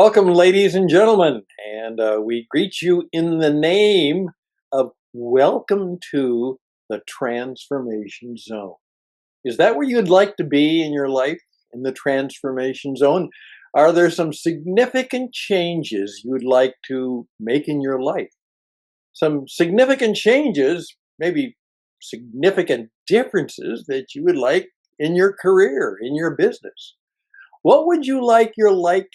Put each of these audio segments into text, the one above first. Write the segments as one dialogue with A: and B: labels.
A: Welcome, ladies and gentlemen, and we greet you in the name of welcome to the transformation zone. Is that where you'd like to be in your life, in the transformation zone? Are there some significant changes you would like to make in your life? Some significant changes, maybe significant differences that you would like in your career, in your business? What would you like your life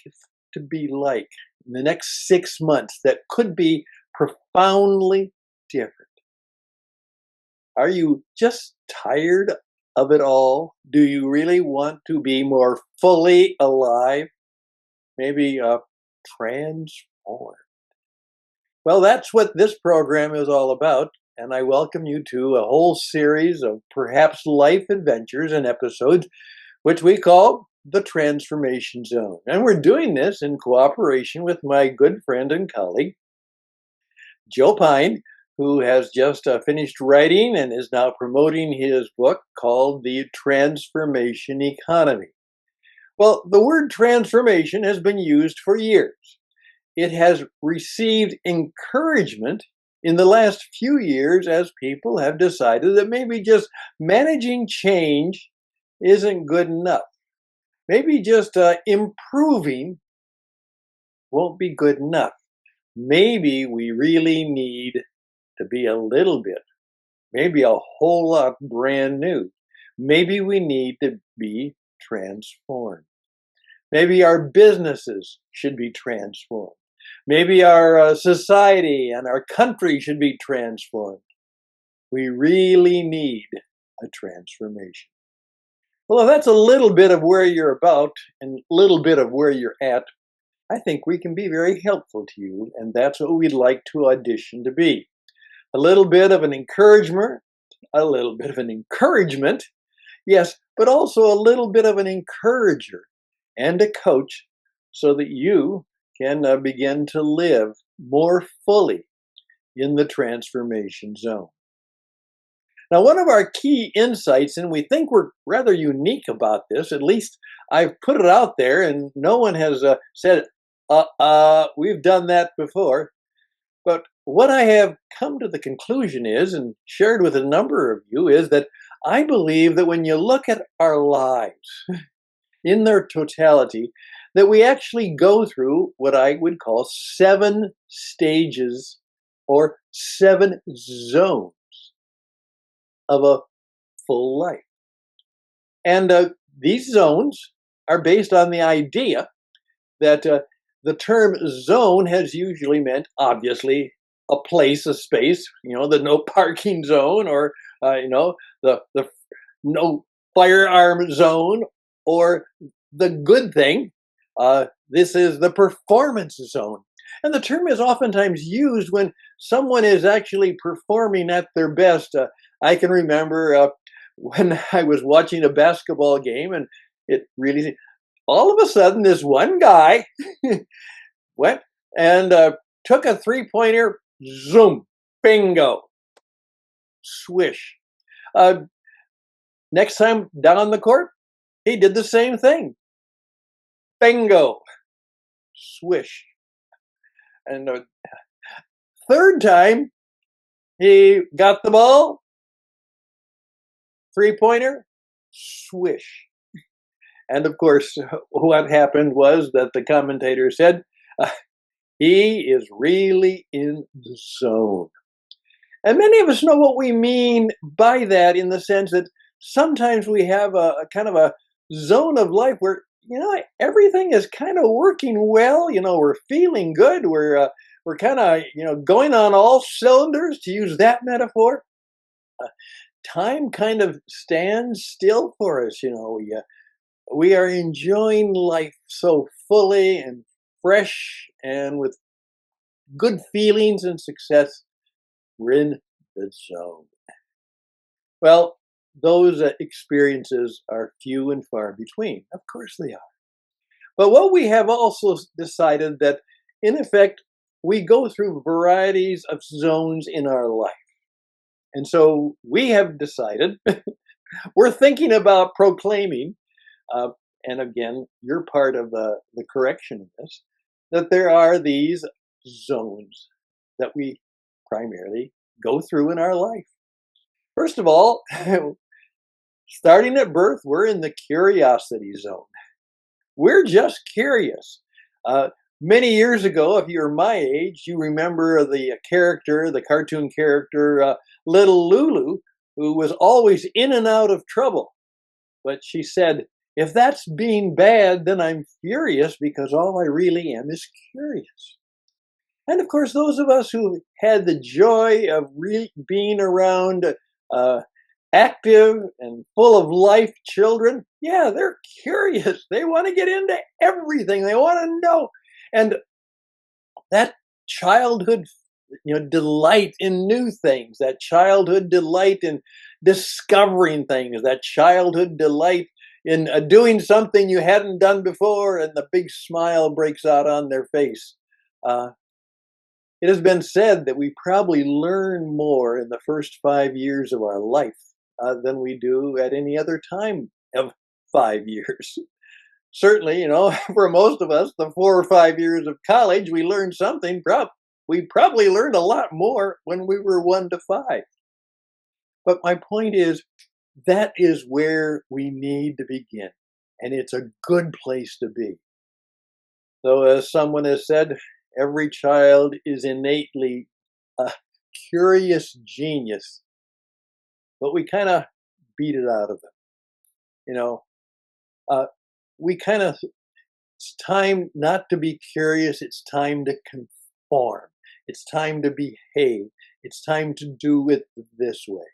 A: to be like in the next 6 months that could be profoundly different? Are you just tired of it all? Do you really want to be more fully alive? Maybe transformed? Well, that's what this program is all about. And I welcome you to a whole series of perhaps life adventures and episodes, which we call the Transformation Zone. And we're doing this in cooperation with my good friend and colleague, Joe Pine, who has just finished writing and is now promoting his book called The Transformation Economy. Well, the word transformation has been used for years. It has received encouragement in the last few years as people have decided that maybe just managing change isn't good enough. Maybe just improving won't be good enough. Maybe we really need to be a little bit, maybe a whole lot brand new. Maybe we need to be transformed. Maybe our businesses should be transformed. Maybe our society and our country should be transformed. We really need a transformation. Well, if that's a little bit of where you're about and a little bit of where you're at, I think we can be very helpful to you, and that's what we'd like to audition to be. A little bit of an encouragement, yes, but also a little bit of an encourager and a coach so that you can begin to live more fully in the transformation zone. Now, one of our key insights, and we think we're rather unique about this, at least I've put it out there and no one has said, we've done that before. But what I have come to the conclusion is, and shared with a number of you, is that I believe that when you look at our lives in their totality, that we actually go through what I would call 7 stages or 7 zones of a full life. And these zones are based on the idea that the term zone has usually meant, obviously, a place, a space, the no parking zone, or, the no firearm zone, or the good thing. This is the performance zone. And the term is oftentimes used when someone is actually performing at their best. I can remember when I was watching a basketball game, and it really, all of a sudden, this one guy went and took a three-pointer, zoom, bingo, swish. Next time down the court, he did the same thing. Bingo, swish. And third time, he got the ball, three-pointer, swish. And of course, what happened was that the commentator said, he is really in the zone. And many of us know what we mean by that, in the sense that sometimes we have a kind of a zone of life where, everything is kind of working well. We're feeling good. We're kind of, going on all cylinders, to use that metaphor. Time kind of stands still for us. We are enjoying life so fully and fresh and with good feelings and success. We're in the zone. Well, those experiences are few and far between. Of course they are. But what we have also decided that, in effect, we go through varieties of zones in our life. And so we have decided, we're thinking about proclaiming, and again, you're part of the correction of this, that there are these zones that we primarily go through in our life. First of all, starting at birth, we're in the curiosity zone. We're just curious. Uh, Many years ago, if you're my age, you remember the character, the cartoon character, Little Lulu, who was always in and out of trouble. But she said, if that's being bad, then I'm furious because all I really am is curious. And of course, those of us who had the joy of being around uh, active and full of life children, yeah, they're curious. They want to get into everything. They want to know. And that childhood, delight in new things, that childhood delight in discovering things, that childhood delight in doing something you hadn't done before, and the big smile breaks out on their face. Uh, it has been said that we probably learn more in the first 5 years of our life than we do at any other time of 5 years. Certainly, for most of us, the 4 or 5 years of college, we learned something. We probably learned a lot more when we were 1 to 5. But my point is, that is where we need to begin. And it's a good place to be. So, as someone has said, every child is innately a curious genius, but we kind of beat it out of them. You know, uh, we kind of, it's time not to be curious, it's time to conform, it's time to behave, it's time to do it this way.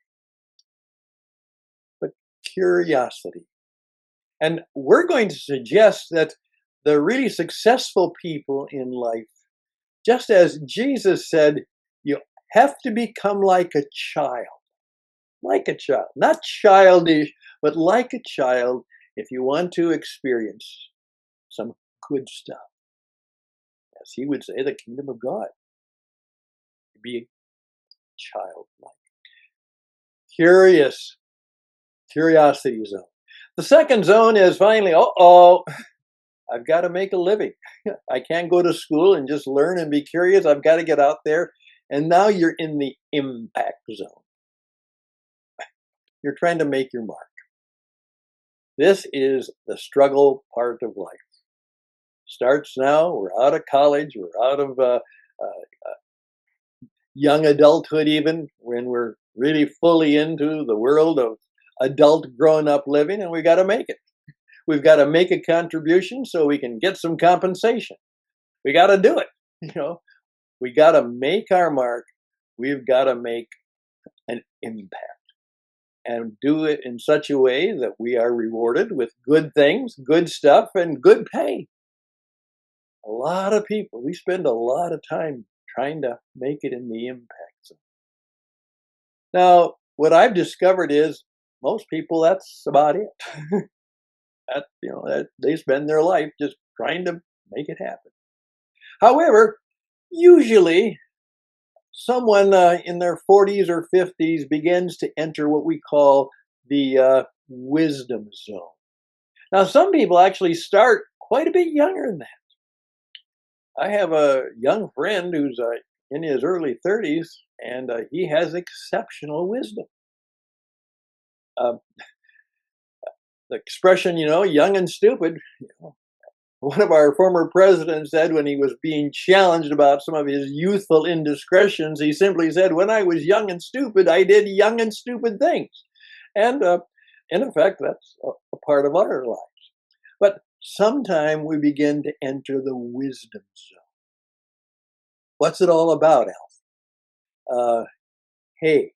A: But curiosity. And we're going to suggest that the really successful people in life, just as Jesus said, you have to become like a child, not childish, but like a child if you want to experience some good stuff. As he would say, the kingdom of God. Be childlike. Curiosity zone. The second zone is finally, I've got to make a living. I can't go to school and just learn and be curious. I've got to get out there. And now you're in the impact zone. You're trying to make your mark. This is the struggle part of life. Starts now. We're out of college. We're out of young adulthood, even when we're really fully into the world of adult grown-up living, and we got to make it. We've got to make a contribution so we can get some compensation. We got to do it. We got to make our mark. We've got to make an impact and do it in such a way that we are rewarded with good things, good stuff, and good pay. A lot of people, we spend a lot of time trying to make it in the impact zone. Now, what I've discovered is most people, that's about it. They spend their life just trying to make it happen. However, usually someone in their 40s or 50s begins to enter what we call the wisdom zone. Now, some people actually start quite a bit younger than that. I have a young friend who's in his early 30s, and he has exceptional wisdom. The expression, young and stupid, one of our former presidents said when he was being challenged about some of his youthful indiscretions, he simply said, when I was young and stupid, I did young and stupid things. And in effect, that's a part of our lives. But sometime we begin to enter the wisdom zone. What's it all about, Alf? Hey,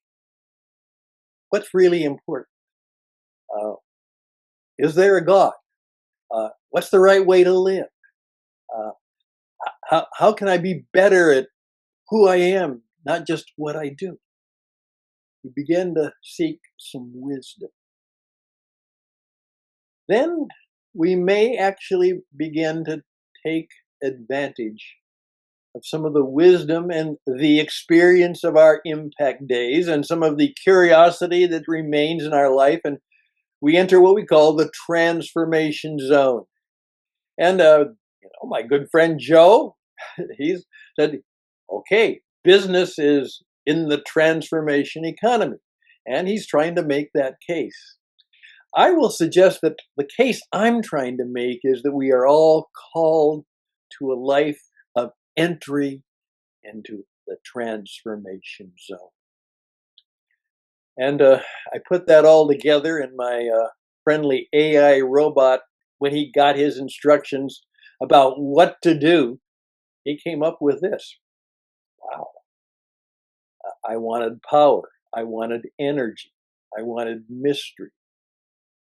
A: what's really important? Is there a God? What's the right way to live? How can I be better at who I am, not just what I do? We begin to seek some wisdom. Then we may actually begin to take advantage of some of the wisdom and the experience of our impact days and some of the curiosity that remains in our life. And we enter what we call the transformation zone. And, Oh, my good friend Joe, he's said, okay, business is in the transformation economy, and he's trying to make that case. I will suggest that the case I'm trying to make is that we are all called to a life of entry into the transformation zone. And I put that all together in my friendly AI robot. When he got his instructions about what to do, he came up with this. Wow. I wanted power. I wanted energy. I wanted mystery.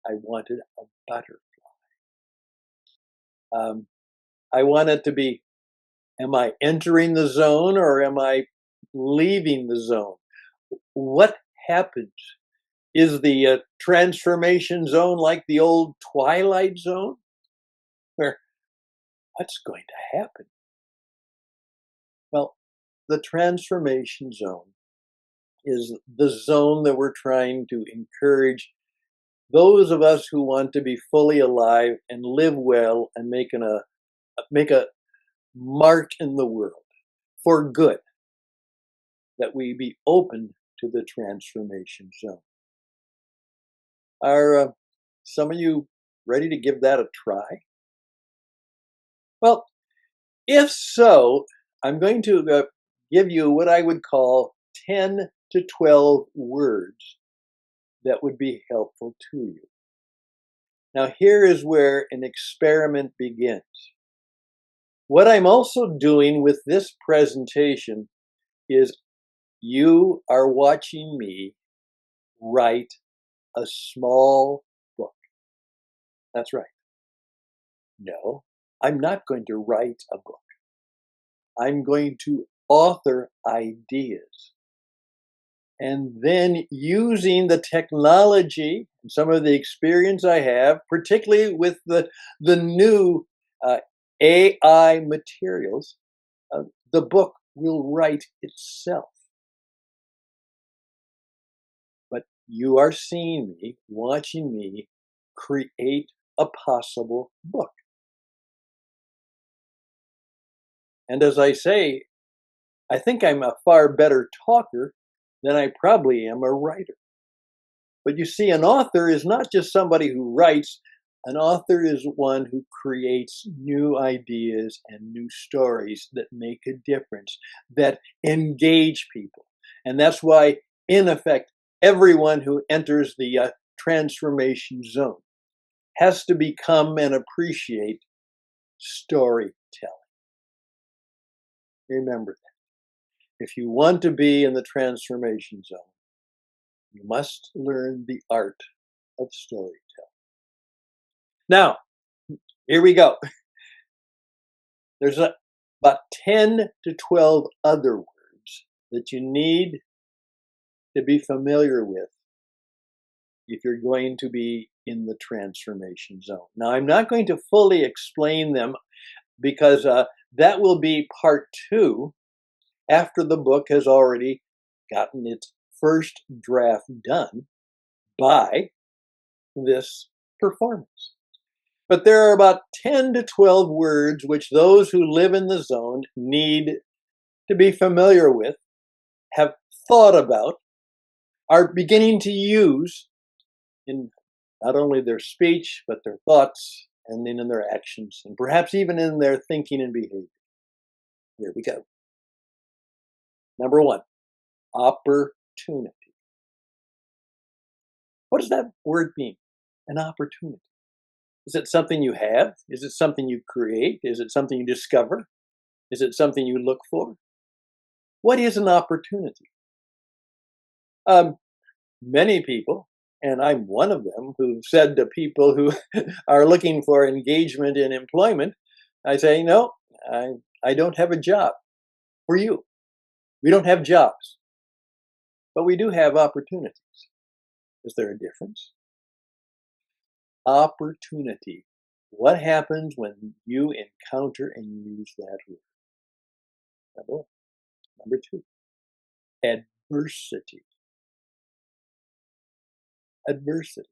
A: I wanted a butterfly. I want it to be, am I entering the zone or am I leaving the zone? What happens? Is the transformation zone like the old Twilight Zone? Where what's going to happen? Well, the transformation zone is the zone that we're trying to encourage those of us who want to be fully alive and live well and make a mark in the world for good, that we be open to the transformation zone. Are some of you ready to give that a try? Well, if so, I'm going to give you what I would call 10 to 12 words that would be helpful to you. Now, here is where an experiment begins. What I'm also doing with this presentation is you are watching me write a small book. That's right. No, I'm not going to write a book. I'm going to author ideas. And then using the technology and some of the experience I have, particularly with the new AI materials, the book will write itself. But you are seeing me, watching me create a possible book. And as I say, I think I'm a far better talker than I probably am a writer. But you see, an author is not just somebody who writes, an author is one who creates new ideas and new stories that make a difference, that engage people. And that's why, in effect, everyone who enters the transformation zone has to become and appreciate storytelling. Remember that. If you want to be in the transformation zone, you must learn the art of storytelling. Now, here we go. There's about 10 to 12 other words that you need to be familiar with if you're going to be in the transformation zone. Now, I'm not going to fully explain them because that will be part 2 after the book has already gotten its first draft done by this performance. But there are about 10 to 12 words which those who live in the zone need to be familiar with, have thought about, are beginning to use in not only their speech, but their thoughts and then in their actions, and perhaps even in their thinking and behavior. Here we go. Number 1, opportunity. What does that word mean? An opportunity. Is it something you have? Is it something you create? Is it something you discover? Is it something you look for? What is an opportunity? Um, Many people, and I'm one of them, who've said to people who are looking for engagement in employment, I say, no, I don't have a job for you. We don't have jobs, but we do have opportunities. Is there a difference? Opportunity. What happens when you encounter and use that word? Number 1. Number 2, adversity. Adversity.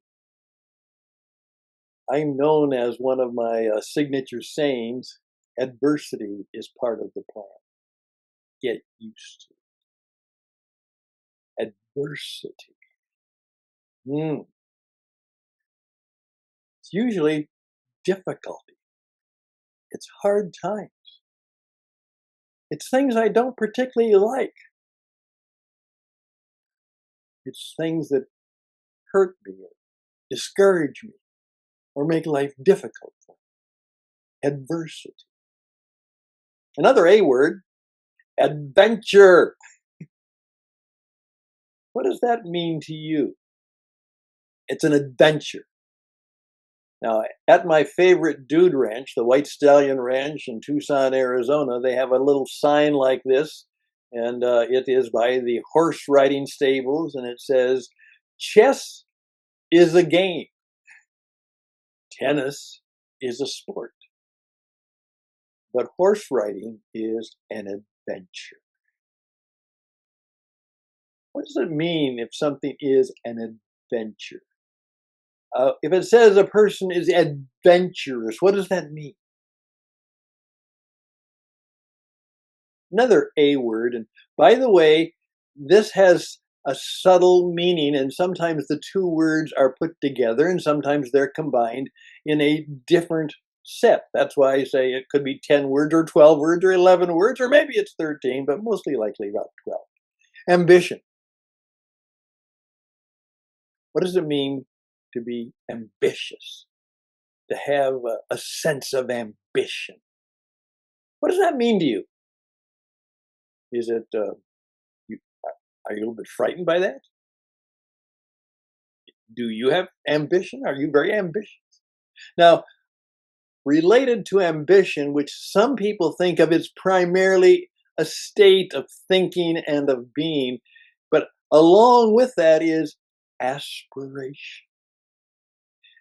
A: I'm known as one of my signature sayings Adversity is part of the plan. Get used to it. Adversity. Mm. It's usually difficulty. It's hard times. It's things I don't particularly like. It's things that hurt me or discourage me or make life difficult for me. Adversity. Another A word, adventure. What does that mean to you? It's an adventure. Now, at my favorite dude ranch, the White Stallion Ranch in Tucson, Arizona, they have a little sign like this, and it is by the horse riding stables, and it says, "Chess is a game. Tennis is a sport. But horse riding is an adventure." What does it mean if something is an adventure? If it says a person is adventurous, what does that mean? Another A word, and by the way, this has a subtle meaning, and sometimes the two words are put together, and sometimes they're combined in a different set. That's why I say it could be 10 words, or 12 words, or 11 words, or maybe it's 13, but mostly likely about 12. Ambition. What does it mean to be ambitious? To have a sense of ambition. What does that mean to you? Is it, you, are you a little bit frightened by that? Do you have ambition? Are you very ambitious? Now, related to ambition, which some people think of as primarily a state of thinking and of being, but along with that is aspiration.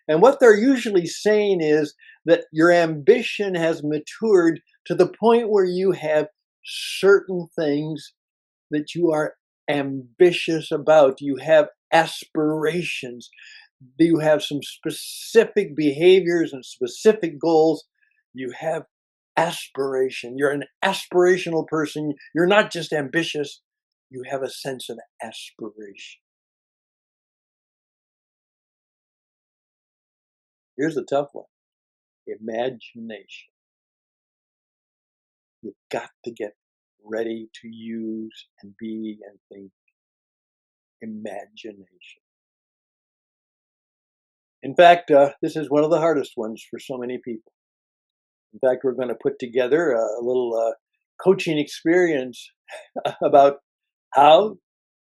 A: And what they're usually saying is that your ambition has matured to the point where you have certain things that you are ambitious about. You have aspirations. You have some specific behaviors and specific goals. You have aspiration. You're an aspirational person. You're not just ambitious, you have a sense of aspiration. Here's the tough one, imagination. You've got to get ready to use and be and think imagination. In fact, this is one of the hardest ones for so many people. In fact, we're going to put together a little coaching experience about how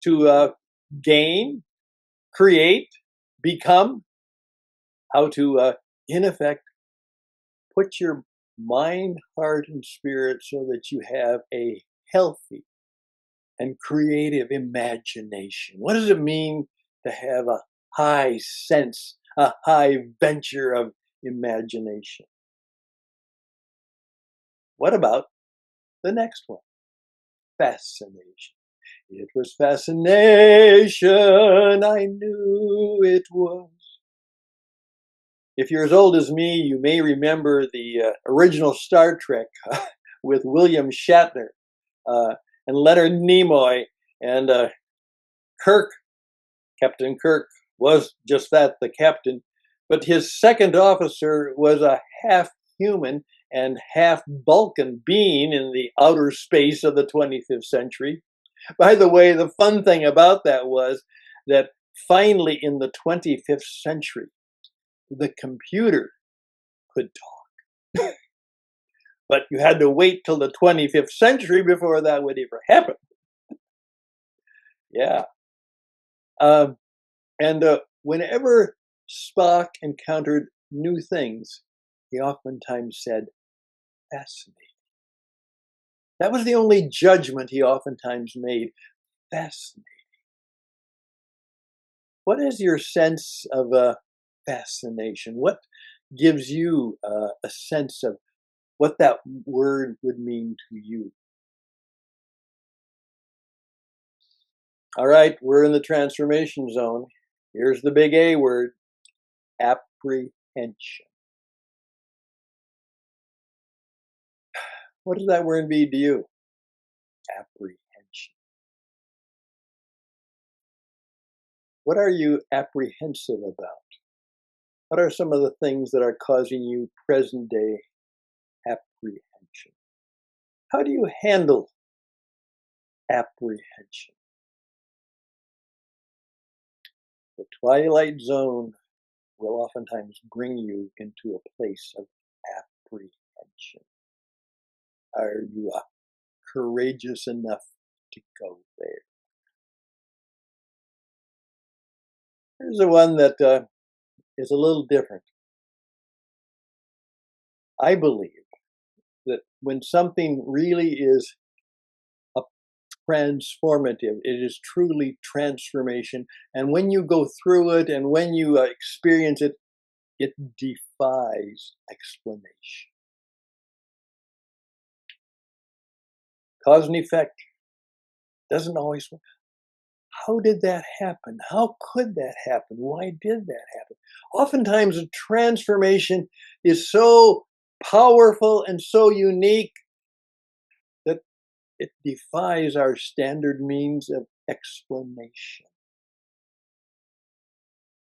A: to gain, create, become, how to, in effect, put your mind, heart, and spirit so that you have a healthy and creative imagination. What does it mean to have a high sense, a high venture of imagination? What about the next one? Fascination. It was fascination, I knew it was. If you're as old as me, you may remember the original Star Trek with William Shatner and Leonard Nimoy and Kirk. Captain Kirk was just that, the captain. But his second officer was a half human and half Vulcan being in the outer space of the 25th century. By the way, the fun thing about that was that finally in the 25th century, the computer could talk. But you had to wait till the 25th century before that would ever happen. Yeah. And whenever Spock encountered new things, he oftentimes said, fascinating. That was the only judgment he oftentimes made. Fascinating. What is your sense of fascination? What gives you a sense of what that word would mean to you? All right, we're in the transformation zone. Here's the big A word, apprehension. What does that word mean to you? Apprehension. What are you apprehensive about? What are some of the things that are causing you present day apprehension? How do you handle apprehension? The twilight zone will oftentimes bring you into a place of apprehension. Are you courageous enough to go there? Here's the one that is a little different. I believe that when something really is a transformative, it is truly transformation. And when you go through it and when you experience it, it defies explanation. Cause and effect doesn't always work. How did that happen? How could that happen? Why did that happen? Oftentimes, a transformation is so powerful and so unique that it defies our standard means of explanation.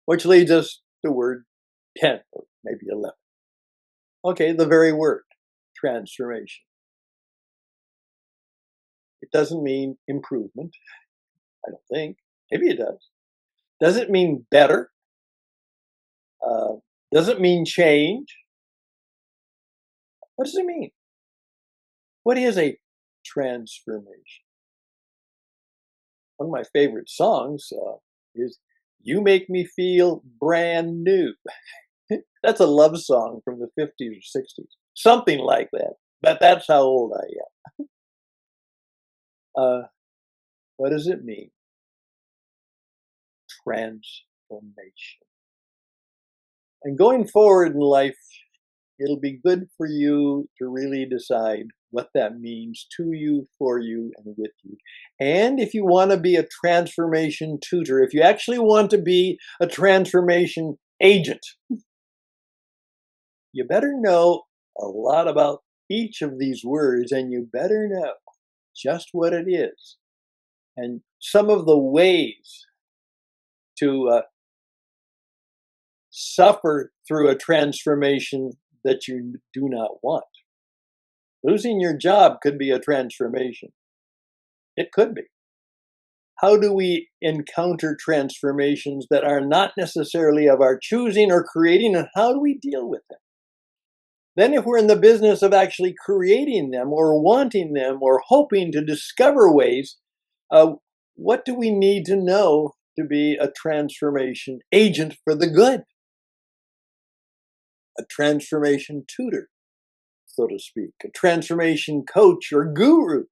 A: Which leads us to word 10, or maybe 11. Okay, the very word, transformation. It doesn't mean improvement, I don't think. Maybe it does. Does it mean better? Does it mean change? What does it mean? What is a transformation? One of my favorite songs is You Make Me Feel Brand New. That's a love song from the 50s or 60s. Something like that. But that's how old I am. What does it mean? Transformation. And going forward in life, it'll be good for you to really decide what that means to you, for you, and with you. And if you want to be a transformation tutor, if you actually want to be a transformation agent, you better know a lot about each of these words, and you better know just what it is and some of the ways to suffer through a transformation that you do not want. Losing your job could be a transformation. It could be. How do we encounter transformations that are not necessarily of our choosing or creating, and how do we deal with them? Then, if we're in the business of actually creating them or wanting them or hoping to discover ways, what do we need to know to be a transformation agent for the good? A transformation tutor, so to speak, a transformation coach or guru.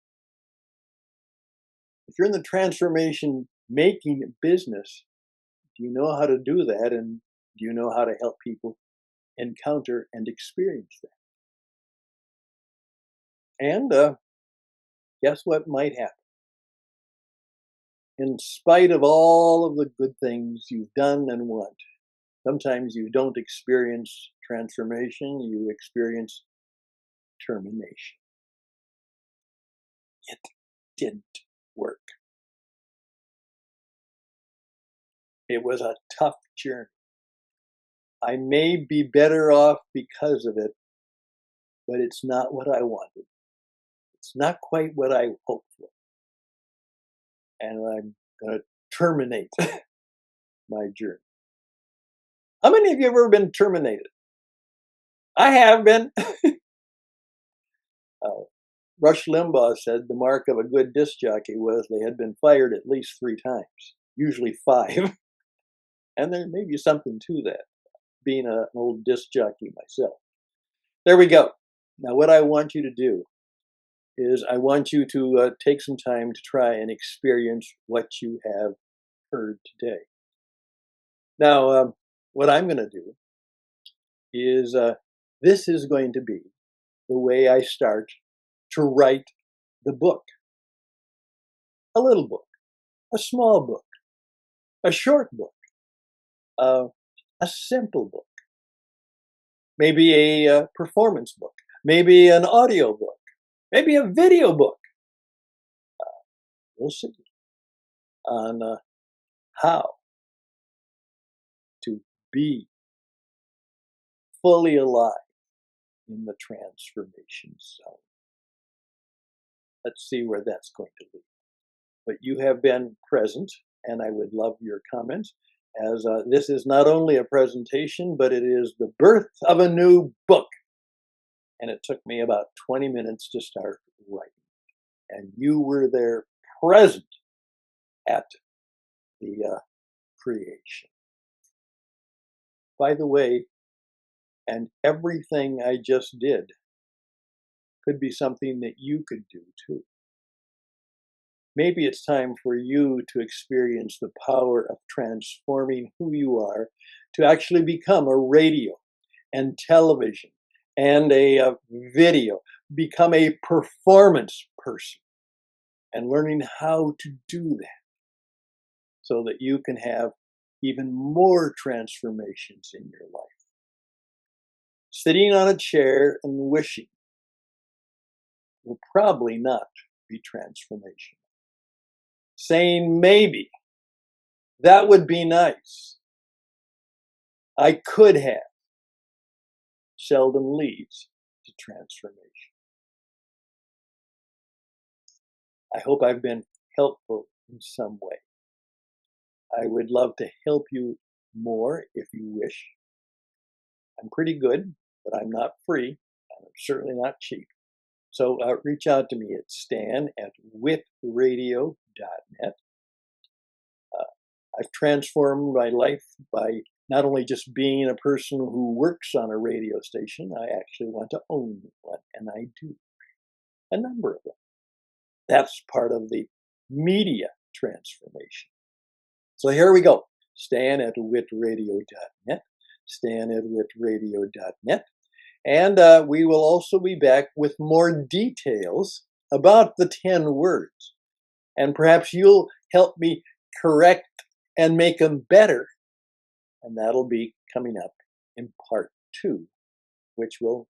A: If you're in the transformation making business, do you know how to do that? And do you know how to help people encounter and experience that? And guess what might happen? In spite of all of the good things you've done and want, sometimes you don't experience transformation, you experience termination. It didn't work. It was a tough journey. I may be better off because of it, but it's not what I wanted. It's not quite what I hoped for. And I'm going to terminate my journey. How many of you have ever been terminated? I have been. Rush Limbaugh said the mark of a good disc jockey was they had been fired at least 3 times, usually 5. And there may be something to that, being an old disc jockey myself. There we go. Now, what I want you to do is I want you to take some time to try and experience what you have heard today. Now, what I'm going to do is this is going to be the way I start to write the book. A little book, a small book, a short book, a simple book, maybe a performance book, maybe an audio book, maybe a video book. We'll see on how to be fully alive in the transformation zone. Let's see where that's going to lead. But you have been present, and I would love your comments, as this is not only a presentation, but it is the birth of a new book. And it took me about 20 minutes to start writing. And you were there present at the creation. By the way, and everything I just did could be something that you could do too. Maybe it's time for you to experience the power of transforming who you are to actually become a radio and television and a video, become a performance person and learning how to do that so that you can have even more transformations in your life. Sitting on a chair and wishing will probably not be transformation. Saying maybe, that would be nice, I could have, seldom leads to transformation. I hope I've been helpful in some way. I would love to help you more if you wish. I'm pretty good, but I'm not free. I'm certainly not cheap. So reach out to me at stan@witradio.net. I've transformed my life by not only just being a person who works on a radio station, I actually want to own one, and I do. A number of them. That's part of the media transformation. So here we go. stan@witradio.net. stan@witradio.net. And we will also be back with more details about the 10 words. And perhaps you'll help me correct and make them better. And that'll be coming up in part 2, which will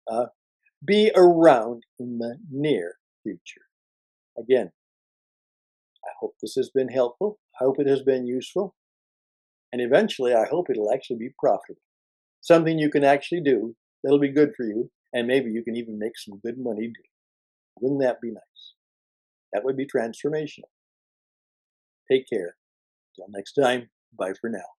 A: be around in the near future. Again, I hope this has been helpful. I hope it has been useful. And eventually, I hope it'll actually be profitable. Something you can actually do that'll be good for you, and maybe you can even make some good money doing. Wouldn't that be nice? That would be transformational. Take care. Till next time, bye for now.